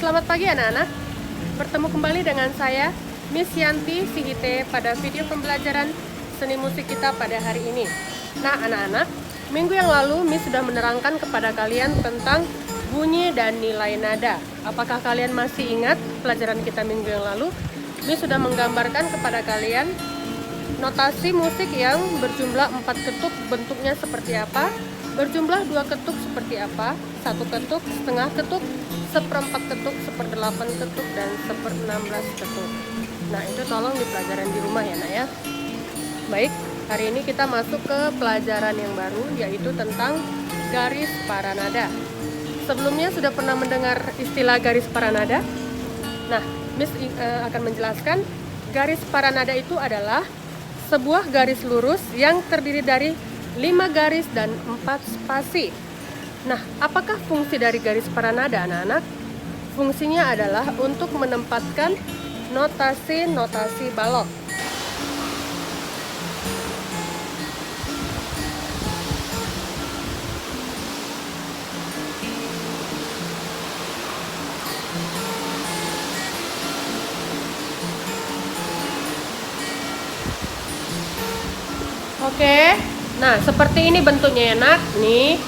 Selamat pagi anak-anak. Bertemu kembali dengan saya, Miss Yanti Sihite, pada video pembelajaran seni musik kita pada hari ini. Nah anak-anak, minggu yang lalu Miss sudah menerangkan kepada kalian tentang bunyi dan nilai nada. Apakah kalian masih ingat pelajaran kita minggu yang lalu? Miss sudah menggambarkan kepada kalian notasi musik yang berjumlah 4 ketuk bentuknya seperti apa, berjumlah 2 ketuk seperti apa, 1 ketuk, setengah ketuk, 1/4 ketuk, 1/8 ketuk, dan 1/16 ketuk. Nah itu tolong dipelajaran di rumah ya nak ya. Baik, hari ini kita masuk ke pelajaran yang baru, yaitu tentang garis paranada. Sebelumnya sudah pernah mendengar istilah garis paranada? Nah, Miss akan menjelaskan garis paranada itu adalah sebuah garis lurus yang terdiri dari 5 garis dan 4 spasi. Nah, apakah fungsi dari garis paranada anak-anak? Fungsinya adalah untuk menempatkan notasi-notasi balok. Oke, nah seperti ini bentuknya ya nak. Nih,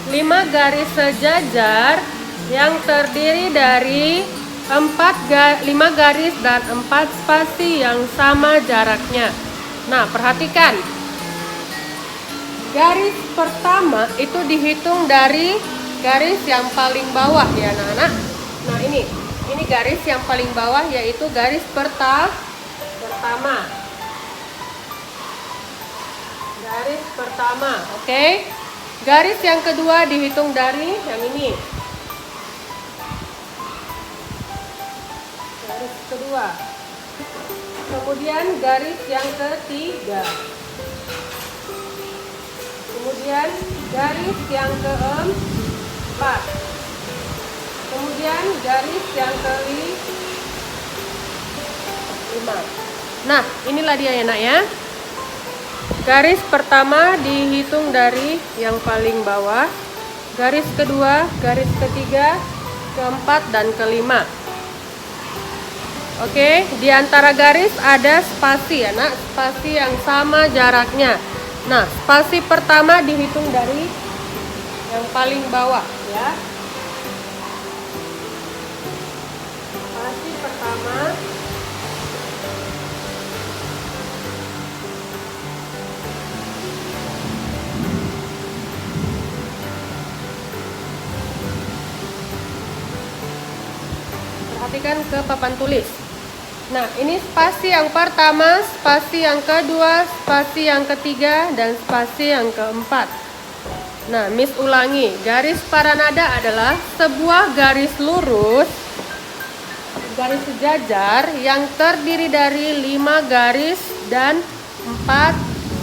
5 garis sejajar yang terdiri dari 5 garis dan 4 spasi yang sama jaraknya. Nah, perhatikan. Garis pertama itu dihitung dari garis yang paling bawah ya anak-anak. Nah, ini garis yang paling bawah, yaitu garis pertama. Garis pertama, oke. Garis yang kedua dihitung dari yang ini. Garis kedua. Kemudian garis yang ketiga. Kemudian garis yang keempat. Kemudian garis yang kelima. Nah, inilah dia ya nak ya. Garis pertama dihitung dari yang paling bawah, garis kedua, garis ketiga, keempat, dan kelima. Oke, di antara garis ada spasi ya nak, spasi yang sama jaraknya. Nah, spasi pertama dihitung dari yang paling bawah ya. Spasi pertama perhatikan ke papan tulis. Nah, ini spasi yang pertama, spasi yang kedua, spasi yang ketiga, dan spasi yang keempat. Nah, Miss ulangi. Garis paranada adalah sebuah garis lurus, garis sejajar yang terdiri dari 5 garis dan 4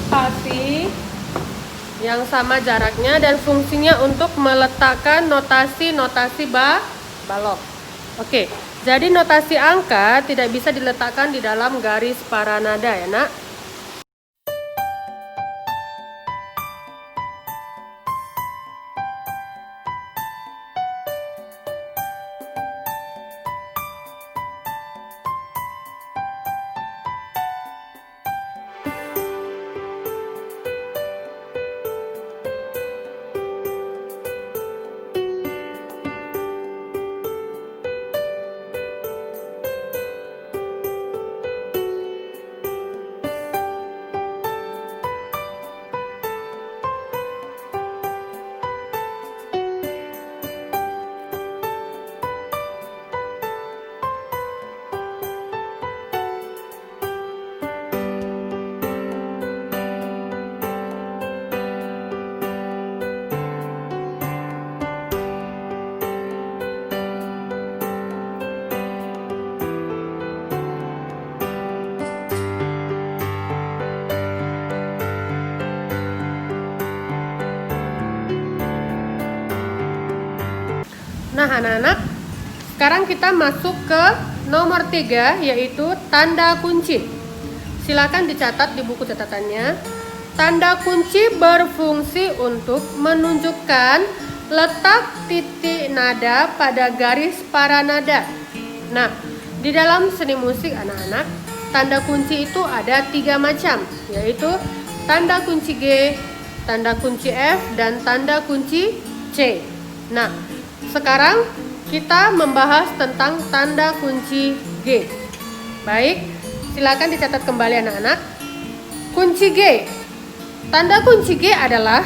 spasi yang sama jaraknya, dan fungsinya untuk meletakkan notasi-notasi balok. Oke, jadi notasi angka tidak bisa diletakkan di dalam garis paranada ya nak. Nah anak-anak, sekarang kita masuk ke nomor 3, yaitu tanda kunci. Silakan dicatat di buku catatannya. Tanda kunci berfungsi untuk menunjukkan Letak titik nada pada garis para nada. Nah, di dalam seni musik anak-anak, tanda kunci itu ada 3 macam, yaitu tanda kunci G, tanda kunci F, dan tanda kunci C. Nah, sekarang kita membahas tentang tanda kunci G. Baik, silakan dicatat kembali anak-anak. Kunci G. Tanda kunci G adalah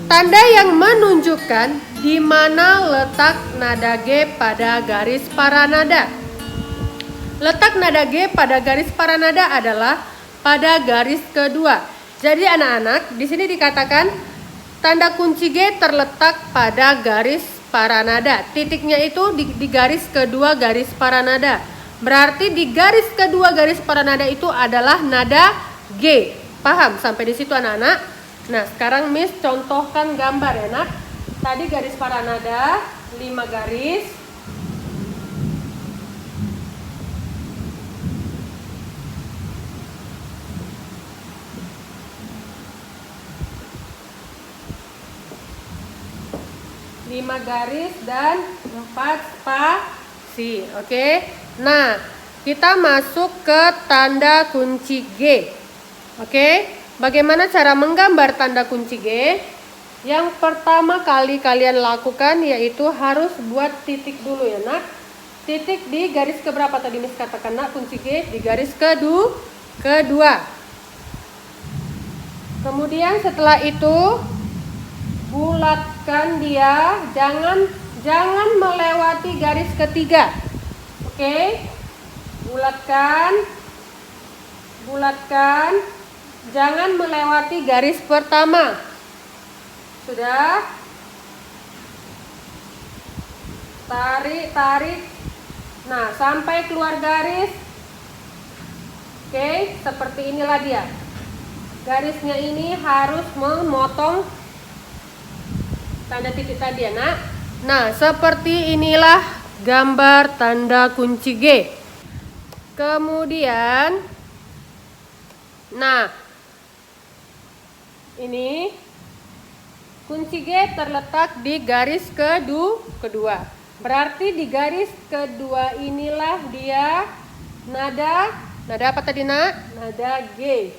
tanda yang menunjukkan di mana letak nada G pada garis para nada. Letak nada G pada garis para nada adalah pada garis kedua. Jadi anak-anak, di sini dikatakan tanda kunci G terletak pada garis para nada. Titiknya itu di garis kedua garis para nada. Berarti di garis kedua garis para nada itu adalah nada G. Paham sampai di situ anak-anak? Nah, sekarang Miss contohkan gambar ya, Nak. Tadi garis para nada 5 garis. Lima garis dan 4 spasi. Oke. Nah, kita masuk ke tanda kunci G. Oke. Bagaimana cara menggambar tanda kunci G? Yang pertama kali kalian lakukan yaitu harus buat titik dulu ya, Nak. Titik di garis keberapa tadi Miss katakan, Nak? Kunci G di garis kedua. Kemudian setelah itu bulatkan dia, jangan melewati garis ketiga. Oke? Bulatkan. Jangan melewati garis pertama. Sudah? Tarik. Nah, sampai keluar garis. Oke, seperti inilah dia. Garisnya ini harus memotong tanda titik tadi ya, Nak. Nah, seperti inilah gambar tanda kunci G. Kemudian, nah, ini kunci G terletak di garis kedua. Berarti di garis kedua inilah dia nada apa tadi, Nak? Nada G.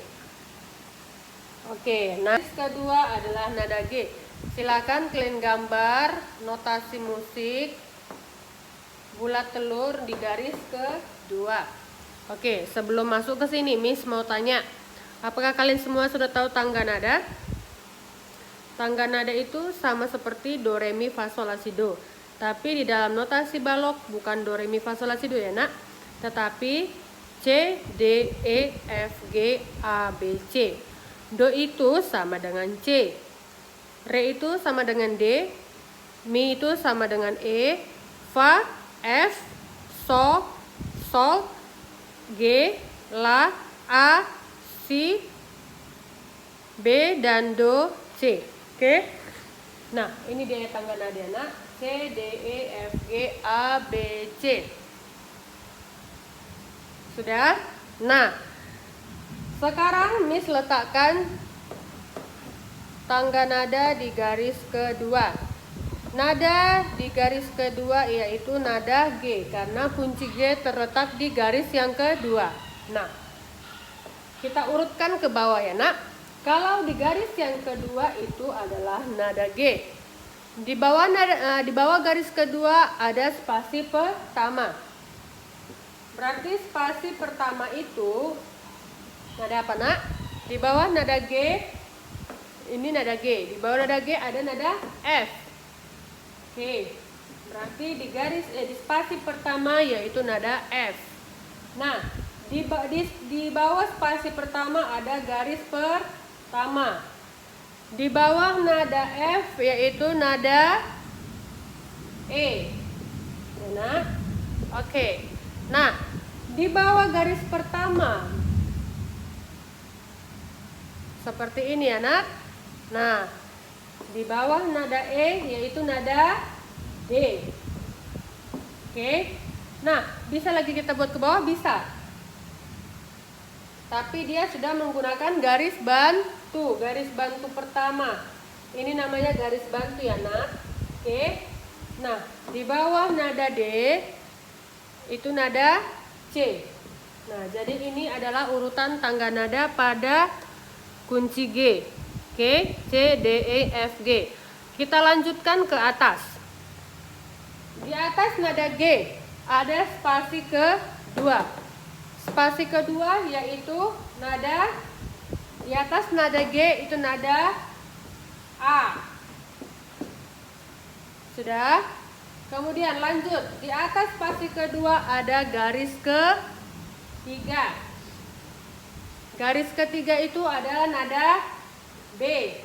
Oke, nah garis kedua adalah nada G. Silakan kalian gambar notasi musik bulat telur di garis kedua. Oke, sebelum masuk ke sini Miss mau tanya, apakah kalian semua sudah tahu tangga nada? Tangga nada itu sama seperti do, re, mi, fa, sol, la, si, do. Tapi di dalam notasi balok bukan do, re, mi, fa, sol, la, si, do ya, Nak. Tetapi C, D, E, F, G, A, B, C. Do itu sama dengan C. Re itu sama dengan D. Mi itu sama dengan E. Fa, F, sol, G, la, A, si, B, dan do, C. Oke. Nah, ini dia tangga nada, Nak. C, D, E, F, G, A, B, C. Sudah? Nah, sekarang Miss letakkan tangga nada di garis kedua. Nada di garis kedua yaitu nada G, karena kunci G terletak di garis yang kedua. Nah, kita urutkan ke bawah ya, Nak. Kalau di garis yang kedua itu adalah nada G. Di bawah garis kedua ada spasi pertama. Berarti spasi pertama itu nada apa, Nak? Di bawah nada G, ini nada G. Di bawah nada G ada nada F. Oke. Berarti di spasi pertama yaitu nada F. Nah, di bawah spasi pertama ada garis pertama. Di bawah nada F yaitu nada E. Nah, oke. Nah, di bawah garis pertama seperti ini ya, Nak. Nah, di bawah nada E yaitu nada D. Oke. Nah, bisa lagi kita buat ke bawah, bisa. Tapi dia sudah menggunakan garis bantu pertama. Ini namanya garis bantu ya, Nak. Oke. Nah, di bawah nada D itu nada C. Nah, jadi ini adalah urutan tangga nada pada kunci G. Oke, C, D, E, F, G. Kita lanjutkan ke atas. Di atas nada G ada spasi kedua. Spasi kedua yaitu nada di atas nada G itu nada A. Sudah? Kemudian lanjut. Di atas spasi kedua ada garis ketiga. Garis ketiga itu adalah nada B.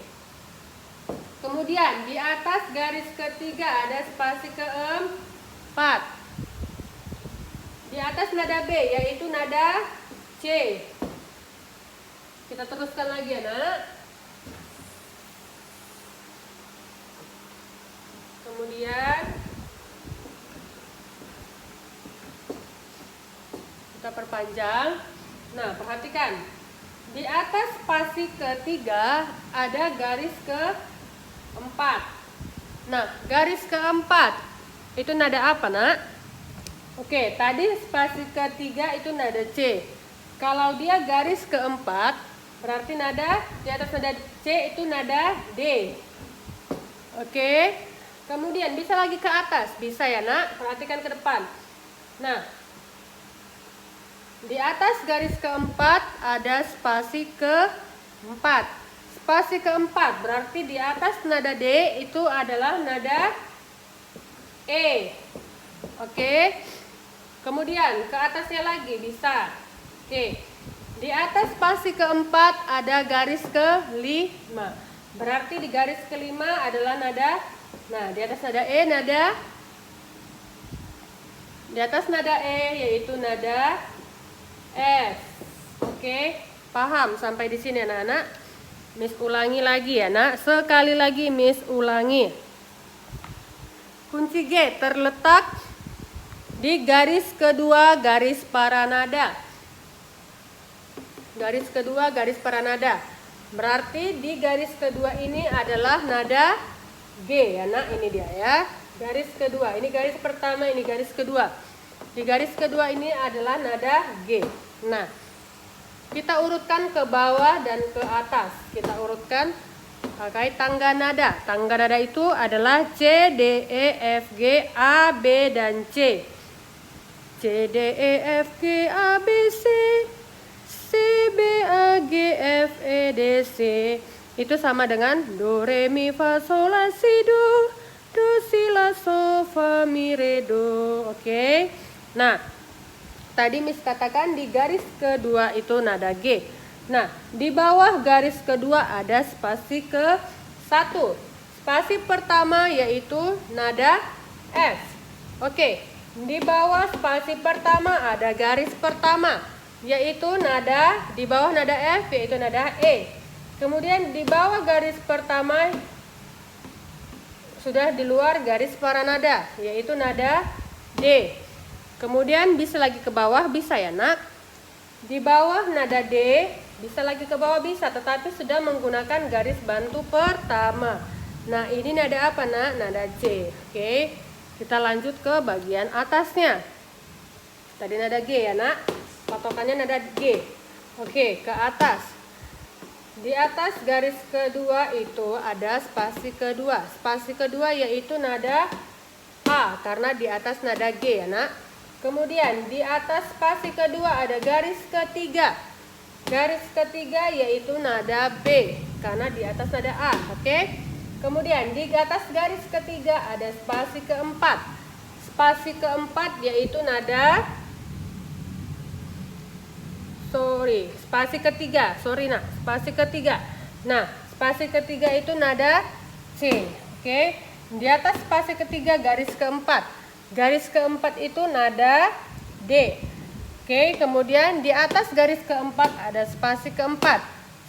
Kemudian di atas garis ketiga ada spasi keempat. Di atas nada B yaitu nada C. Kita teruskan lagi ya, Nak. Kemudian kita perpanjang. Nah, perhatikan. Di atas spasi ketiga ada garis keempat. Nah, garis keempat itu nada apa, Nak? Oke, tadi spasi ketiga itu nada C. Kalau dia garis keempat, berarti nada di atas nada C itu nada D. Oke. Kemudian bisa lagi ke atas, bisa ya, Nak? Perhatikan ke depan. Nah, di atas garis keempat ada spasi keempat. Spasi keempat berarti di atas nada D itu adalah nada E. Oke. Kemudian ke atasnya lagi bisa. Oke. Di atas spasi keempat ada garis kelima. Berarti di garis kelima adalah nada. Nah, di atas nada E di atas nada E yaitu nada F. Oke, paham sampai di sini anak-anak? Miss ulangi lagi ya, Nak. Sekali lagi Miss ulangi. Kunci G terletak di garis kedua garis paranada. Garis kedua garis paranada. Berarti di garis kedua ini adalah nada G ya, Nak. Ini dia ya. Garis kedua. Ini garis pertama, ini garis kedua. Di garis kedua ini adalah nada G. Nah, kita urutkan ke bawah dan ke atas. Kita urutkan pakai tangga nada. Tangga nada itu adalah C, D, E, F, G, A, B, dan C. C, D, E, F, G, A, B, C. C, B, A, G, F, E, D, C. Itu sama dengan do, re, mi, fa, sol, la, si, do, si, la, so, fa, mi, re, do. Oke. Nah, tadi Miss katakan di garis kedua itu nada G. Nah, di bawah garis kedua ada spasi ke-1. Spasi pertama yaitu nada F. Oke, di bawah spasi pertama ada garis pertama yaitu nada, di bawah nada F yaitu nada E. Kemudian di bawah garis pertama sudah di luar garis paranada yaitu nada D. Kemudian bisa lagi ke bawah, bisa ya, Nak? Di bawah nada D, bisa lagi ke bawah bisa, tetapi sudah menggunakan garis bantu pertama. Nah, ini nada apa, Nak? Nada C. Oke, kita lanjut ke bagian atasnya. Tadi nada G ya, Nak? Patokannya nada G. Oke, ke atas. Di atas garis kedua itu ada spasi kedua. Spasi kedua yaitu nada A, karena di atas nada G ya, Nak. Kemudian di atas spasi kedua ada garis ketiga. Garis ketiga yaitu nada B, karena di atas nada A. Oke. Kemudian di atas garis ketiga ada spasi keempat. Spasi keempat yaitu nada spasi ketiga. Spasi ketiga. Nah, spasi ketiga itu nada C. Oke. Di atas spasi ketiga garis keempat. Garis keempat itu nada D. Oke, kemudian di atas garis keempat ada spasi keempat.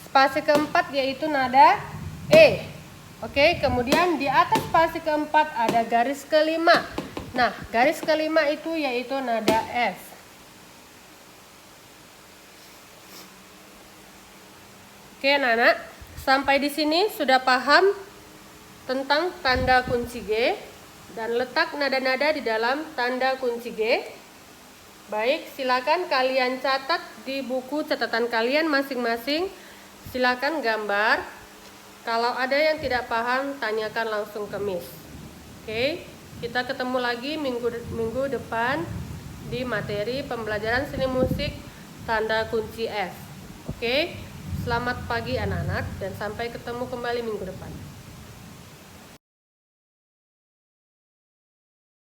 Spasi keempat yaitu nada E. Oke, kemudian di atas spasi keempat ada garis kelima. Nah, garis kelima itu yaitu nada F. Oke, anak-anak, sampai di sini sudah paham tentang tanda kunci G dan letak nada-nada di dalam tanda kunci G. Baik, silakan kalian catat di buku catatan kalian masing-masing. Silakan gambar. Kalau ada yang tidak paham, tanyakan langsung ke Miss. Oke, kita ketemu lagi minggu depan di materi pembelajaran seni musik tanda kunci F. Oke, selamat pagi anak-anak dan sampai ketemu kembali minggu depan.